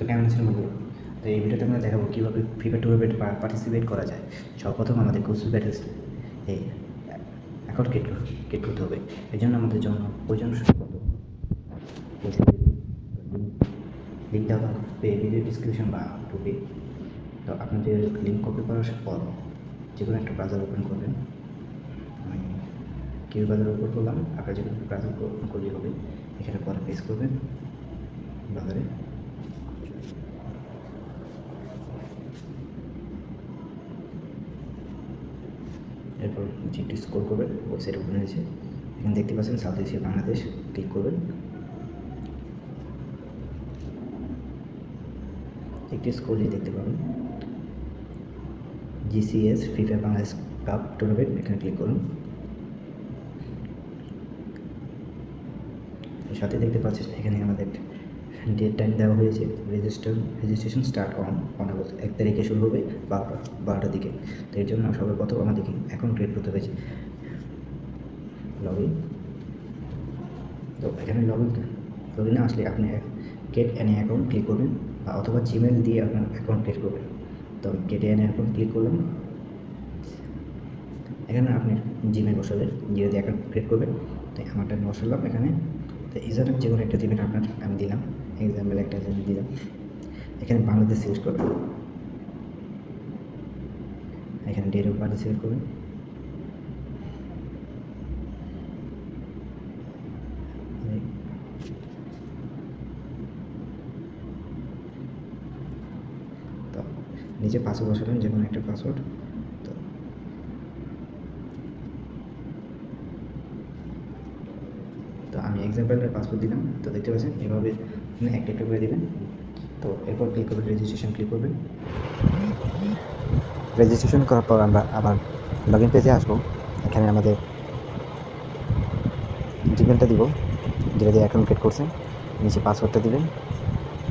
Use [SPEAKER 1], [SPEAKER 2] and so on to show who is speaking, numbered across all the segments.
[SPEAKER 1] তো কেমন আছেন বন্ধু? তো এই ভিডিওতে আমরা দেখাবো কীভাবে ফ্রি ফায়ার টুর্নামেন্টে পার্টিসিপেট করা যায়। সর্বপ্রথম আমাদের কোচিং ব্যাটেলস এই অ্যাকাউন্ট ক্রিয়েট করতে হবে। এই জন্য আমাদের জন্য প্রয়োজন লিঙ্ক দেওয়া থাকবে ভিডিও ডিসক্রিপশন বা টুপে। তো আপনাদের লিঙ্ক কপি করার পর যে কোনো একটা ব্রাউজার ওপেন করবেন। আমি কিউ ব্রাউজার ওপেন করলাম, আপনার যে কোনো ব্রাউজার ওপেন করলে হবে। এখানে পরে পেজ করবেন ব্রাউজারে। এরপর যেটি স্ক্রল করবেন, ওয়েবসাইট ওপেন হয়েছে। এখানে দেখতে পাচ্ছেন সাউথ এশিয়া বাংলাদেশ, ক্লিক করবেন। একটি স্ক্রলে দেখতে পাবেন GCS free fire Bangladesh cup tournament, এখানে ক্লিক করুন। সাথে দেখতে পাচ্ছেন এখানে আমাদের ডেট টাইম দেওয়া হয়েছে। রেজিস্ট্রেশন স্টার্ট অন আগস্ট 1 তারিখে শুরু হবে 12টার দিকে। তো এর জন্য সর্বপ্রথম আমাদেরকে অ্যাকাউন্ট ক্রিয়েট করতে হয়েছে। Log in. তো এখানে লগ ইনে আসলে আপনি গেট অ্যান অ্যাকাউন্ট ক্লিক করবেন, বা অথবা জিমেল দিয়ে আপনার অ্যাকাউন্ট ক্রিয়েট করবেন। তো গেট অ্যান অ্যাকাউন্ট ক্লিক করলাম। এখানে আপনি জিমেল বসাবেন, জিমেল দিয়ে অ্যাকাউন্ট ক্রিয়েট করবেন। তাই আমারটা আমি বসালাম এখানে। তো ইউজারনেম যে কোনো একটা দিবেন আপনার, আমি দিলাম এক্সাম্পল একটা দিলাম। এখানে বাংলাদেশ সিলেক্ট করবেন, এখানে ডেট অফ বার্থ সিলেক্ট করবেন। তো নিচে পাসওয়ার্ড বসাবেন, যে কোনো একটা পাসওয়ার্ড। তো আমি এক্সাম্পলের পাসওয়ার্ড দিলাম। তো দেখতে পাচ্ছেন এভাবে একটা করে দেবেন। তো এরপর ক্লিক করবেন রেজিস্ট্রেশন, ক্লিক করবেন। রেজিস্ট্রেশন করার পর আমরা আবার লগ ইন পেজে আসবো। এখানে আমাদের জিমেলটা দিব, যেটা দিয়ে অ্যাকাউন্ট ক্রিয়েট করছেন। নিচে পাসওয়ার্ডটা দিবেন।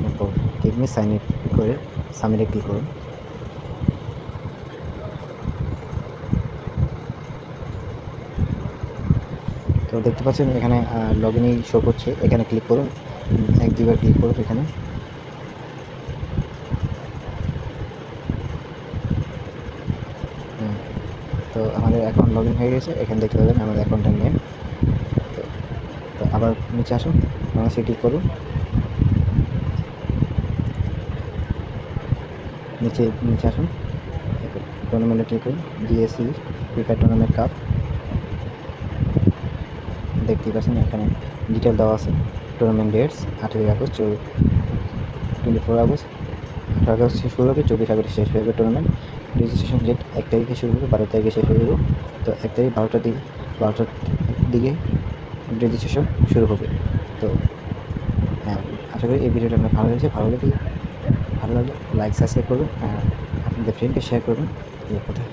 [SPEAKER 1] এরপর গিভ মি সাইন ইন করে সাবমিটে ক্লিক করুন। তো দেখতে পাচ্ছেন এখানে লগ ইনই শো করছে, এখানে ক্লিক করুন। 1-2বার ক্লিক করুন এখানে। তো আমাদের অ্যাকাউন্ট লগ ইন হয়ে গেছে। এখানে দেখতে পাবেন আমাদের অ্যাকাউন্টের নেম। তো আবার নিচে আসুন, বাংলাদেশে ক্লিক করুন। নিচে আসুন, টুর্নামেন্টে ক্লিক করুন। GSC free fire tournament cup দেখতেই পাচ্ছেন, এখানে ডিটেল দেওয়া আছে। Tournament dates 18 August, 24 August, 18 August শুরু হবে, 24 আগস্ট শেষ হয়ে যাবে টুর্নামেন্ট। রেজিস্ট্রেশন ডেট 1 তারিখে শুরু হবে, 12 তারিখে শেষ হয়ে যাবে। তো 1 তারিখ 12টার দিকে রেজিস্ট্রেশন শুরু হবে। তো হ্যাঁ, আশা করি এই ভিডিওটা আপনার ভালো লাগলে লাইক সাবস্ক্রাইব করবেন, আপনাদের ফ্রেন্ডকে শেয়ার করবেন। এই কথা।